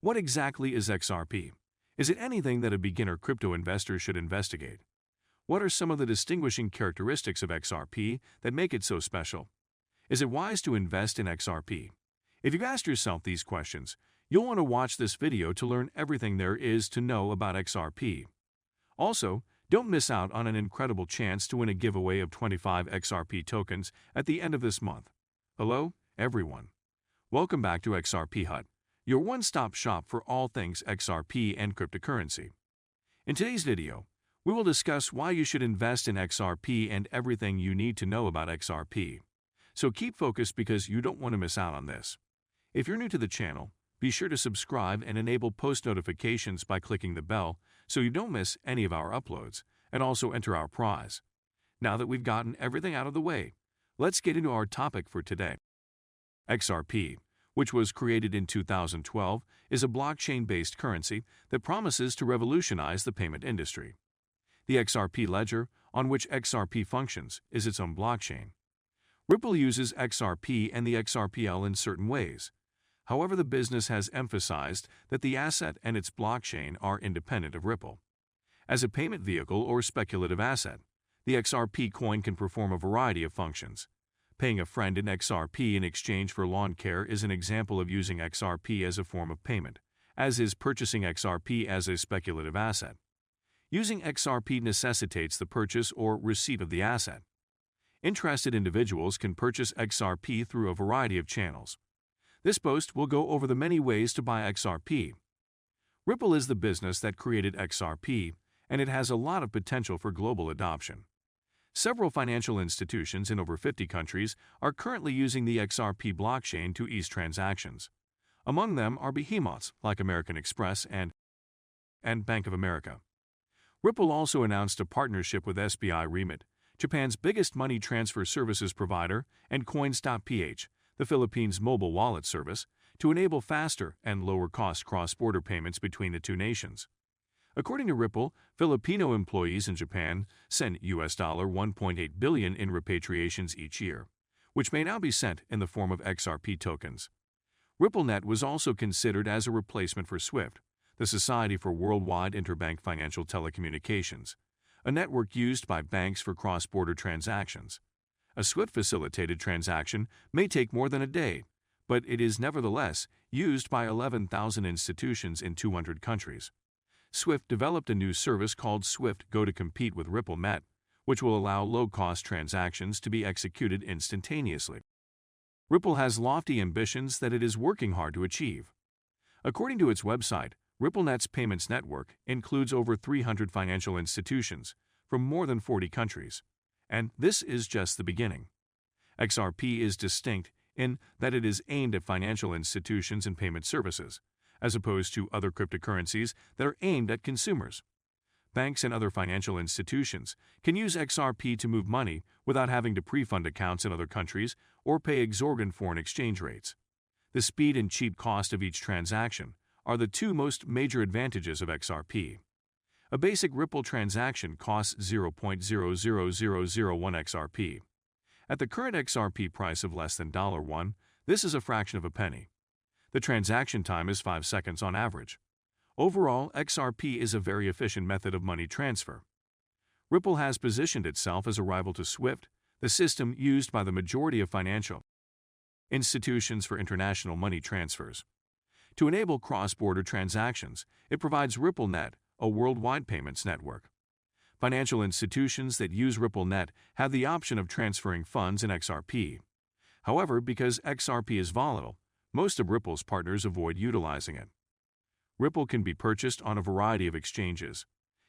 What exactly is XRP? Is it anything that a beginner crypto investor should investigate? What are some of the distinguishing characteristics of XRP that make it so special? Is it wise to invest in XRP? If you've asked yourself these questions, you'll want to watch this video to learn everything there is to know about XRP. Also, don't miss out on an incredible chance to win a giveaway of 25 XRP tokens at the end of this month. Hello, everyone. Welcome back to XRP Hut, your one-stop shop for all things XRP and cryptocurrency. In today's video, we will discuss why you should invest in XRP and everything you need to know about XRP. So keep focused because you don't want to miss out on this. If you're new to the channel, be sure to subscribe and enable post notifications by clicking the bell so you don't miss any of our uploads, and also enter our prize. Now that we've gotten everything out of the way, let's get into our topic for today. XRP, which was created in 2012, is a blockchain-based currency that promises to revolutionize the payment industry. The XRP ledger, on which XRP functions, is its own blockchain. Ripple uses XRP and the XRPL in certain ways. However, the business has emphasized that the asset and its blockchain are independent of Ripple. As a payment vehicle or speculative asset, the XRP coin can perform a variety of functions. Paying a friend in XRP in exchange for lawn care is an example of using XRP as a form of payment, as is purchasing XRP as a speculative asset. Using XRP necessitates the purchase or receipt of the asset. Interested individuals can purchase XRP through a variety of channels. This post will go over the many ways to buy XRP. Ripple is the business that created XRP, and it has a lot of potential for global adoption. Several financial institutions in over 50 countries are currently using the XRP blockchain to ease transactions. Among them are behemoths like American Express and Bank of America. Ripple also announced a partnership with SBI Remit, Japan's biggest money transfer services provider, and Coins.ph, the Philippines' mobile wallet service, to enable faster and lower-cost cross-border payments between the two nations. According to Ripple, Filipino employees in Japan send $1.8 billion in repatriations each year, which may now be sent in the form of XRP tokens. RippleNet was also considered as a replacement for SWIFT, the Society for Worldwide Interbank Financial Telecommunications, a network used by banks for cross-border transactions. A SWIFT-facilitated transaction may take more than a day, but it is nevertheless used by 11,000 institutions in 200 countries. SWIFT developed a new service called SWIFT Go to compete with RippleNet, which will allow low-cost transactions to be executed instantaneously. Ripple has lofty ambitions that it is working hard to achieve. According to its website, RippleNet's payments network includes over 300 financial institutions from more than 40 countries. And this is just the beginning. XRP is distinct in that it is aimed at financial institutions and payment services, as opposed to other cryptocurrencies that are aimed at consumers. Banks and other financial institutions can use XRP to move money without having to pre-fund accounts in other countries or pay exorbitant foreign exchange rates. The speed and cheap cost of each transaction are the two most major advantages of XRP. A basic Ripple transaction costs 0.00001 XRP. At the current XRP price of less than $1, this is a fraction of a penny. The transaction time is 5 seconds on average. Overall, XRP is a very efficient method of money transfer. Ripple has positioned itself as a rival to SWIFT, the system used by the majority of financial institutions for international money transfers. To enable cross-border transactions, it provides RippleNet, a worldwide payments network. Financial institutions that use RippleNet have the option of transferring funds in XRP. However, because XRP is volatile, most of Ripple's partners avoid utilizing it. Ripple can be purchased on a variety of exchanges.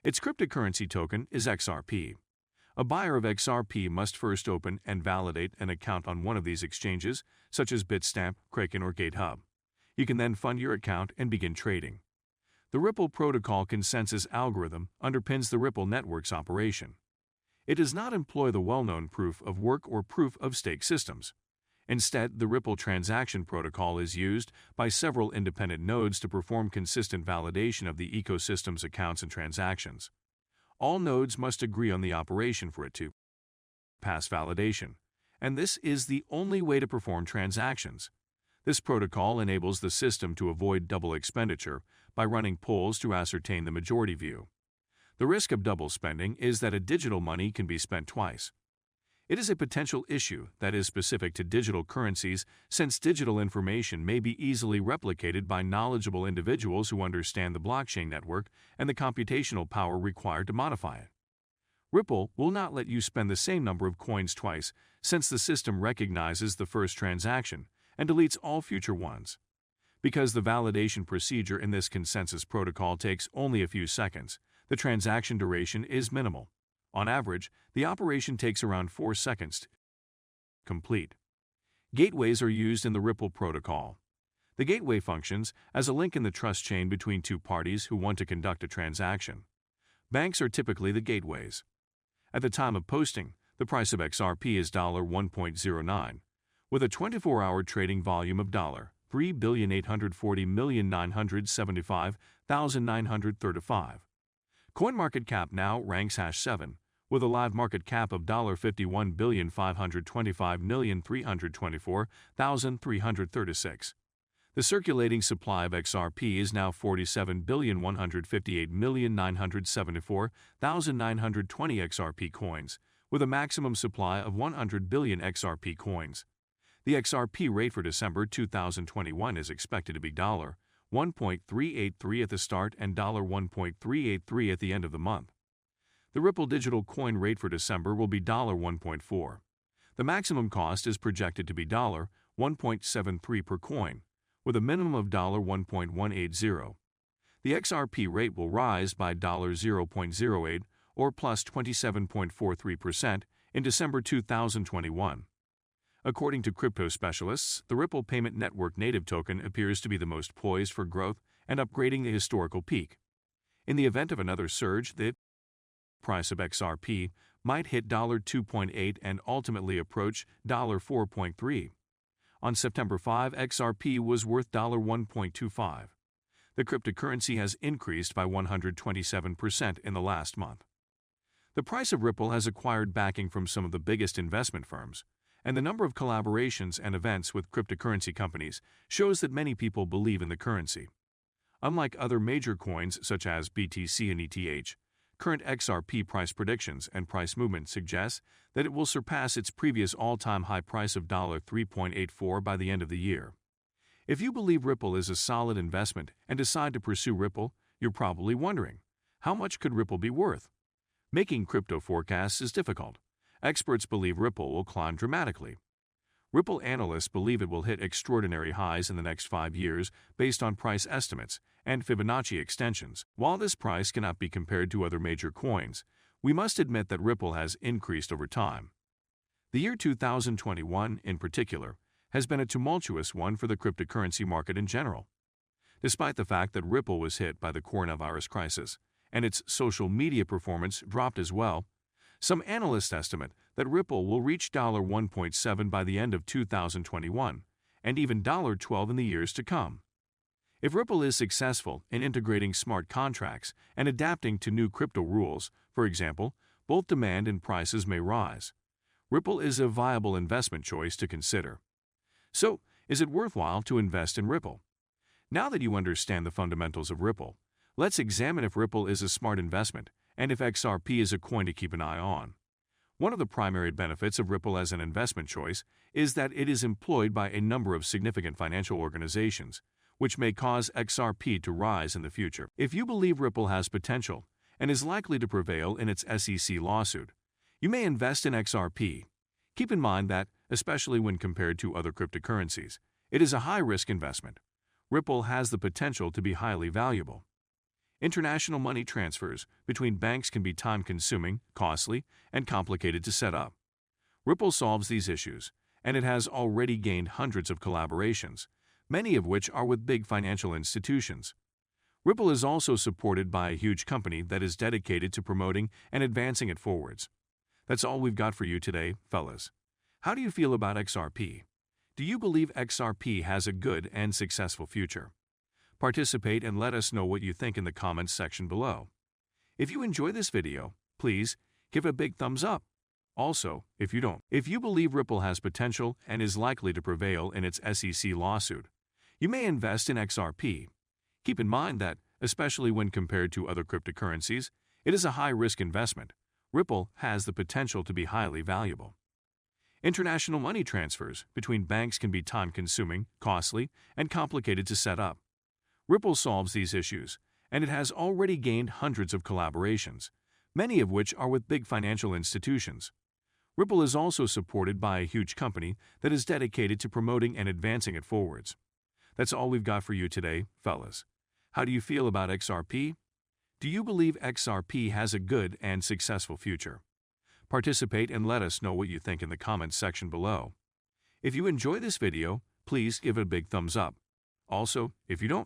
Its cryptocurrency token is XRP. A buyer of XRP must first open and validate an account on one of these exchanges, such as Bitstamp, Kraken, or GateHub. You can then fund your account and begin trading. The Ripple Protocol consensus algorithm underpins the Ripple network's operation. It does not employ the well-known proof of work or proof of stake systems. Instead, the Ripple transaction protocol is used by several independent nodes to perform consistent validation of the ecosystem's accounts and transactions. All nodes must agree on the operation for it to pass validation, and this is the only way to perform transactions. This protocol enables the system to avoid double expenditure by running polls to ascertain the majority view. The risk of double spending is that a digital money can be spent twice. It is a potential issue that is specific to digital currencies, since digital information may be easily replicated by knowledgeable individuals who understand the blockchain network and the computational power required to modify it. Ripple will not let you spend the same number of coins twice, since the system recognizes the first transaction and deletes all future ones. Because the validation procedure in this consensus protocol takes only a few seconds, the transaction duration is minimal. On average, the operation takes around 4 seconds to complete. Gateways are used in the Ripple protocol. The gateway functions as a link in the trust chain between two parties who want to conduct a transaction. Banks are typically the gateways. At the time of posting, the price of XRP is $1.09, with a 24-hour trading volume of $3,840,975,935. CoinMarketCap now ranks #7, with a live market cap of $51,525,324,336. The circulating supply of XRP is now 47,158,974,920 XRP coins, with a maximum supply of 100 billion XRP coins. The XRP rate for December 2021 is expected to be $1.383 at the start and $1.383 at the end of the month. The Ripple digital coin rate for December will be $1.4. The maximum cost is projected to be $1.73 per coin, with a minimum of $1.180. The XRP rate will rise by $0.08 or plus 27.43% in December 2021. According to crypto specialists, the Ripple Payment Network native token appears to be the most poised for growth and upgrading the historical peak. In the event of another surge, the price of XRP might hit $2.8 and ultimately approach $4.3. On September 5, XRP was worth $1.25. The cryptocurrency has increased by 127% in the last month. The price of Ripple has acquired backing from some of the biggest investment firms, and the number of collaborations and events with cryptocurrency companies shows that many people believe in the currency. Unlike other major coins such as BTC and ETH, current XRP price predictions and price movement suggest that it will surpass its previous all-time high price of $3.84 by the end of the year. If you believe Ripple is a solid investment and decide to pursue Ripple, you're probably wondering, how much could Ripple be worth? Making crypto forecasts is difficult. Experts believe Ripple will climb dramatically. Ripple analysts believe it will hit extraordinary highs in the next 5 years based on price estimates and Fibonacci extensions. While this price cannot be compared to other major coins, we must admit that Ripple has increased over time. The year 2021, in particular, has been a tumultuous one for the cryptocurrency market in general. Despite the fact that Ripple was hit by the coronavirus crisis, and its social media performance dropped as well, some analysts estimate that Ripple will reach $1.7 by the end of 2021 and even $12 in the years to come. If Ripple is successful in integrating smart contracts and adapting to new crypto rules, for example, both demand and prices may rise. Ripple is a viable investment choice to consider. So, is it worthwhile to invest in Ripple? Now that you understand the fundamentals of Ripple, let's examine if Ripple is a smart investment and if XRP is a coin to keep an eye on. One of the primary benefits of Ripple as an investment choice is that it is employed by a number of significant financial organizations, which may cause XRP to rise in the future. If you believe Ripple has potential and is likely to prevail in its SEC lawsuit, you may invest in XRP. Keep in mind that, especially when compared to other cryptocurrencies, it is a high-risk investment. Ripple has the potential to be highly valuable. International money transfers between banks can be time-consuming, costly, and complicated to set up. Ripple solves these issues, and it has already gained hundreds of collaborations, many of which are with big financial institutions. Ripple is also supported by a huge company that is dedicated to promoting and advancing it forwards. That's all we've got for you today, fellas. How do you feel about XRP? Do you believe XRP has a good and successful future? Participate and let us know what you think in the comments section below. If you enjoy this video, please give a big thumbs up. Also, if you believe Ripple has potential and is likely to prevail in its SEC lawsuit, you may invest in XRP. Keep in mind that, especially when compared to other cryptocurrencies, it is a high-risk investment. Ripple has the potential to be highly valuable. International money transfers between banks can be time-consuming, costly, and complicated to set up. Ripple solves these issues, and it has already gained hundreds of collaborations, many of which are with big financial institutions. Ripple is also supported by a huge company that is dedicated to promoting and advancing it forwards. That's all we've got for you today, fellas. How do you feel about XRP? Do you believe XRP has a good and successful future? Participate and let us know what you think in the comments section below. If you enjoy this video, please give it a big thumbs up. Also, if you don't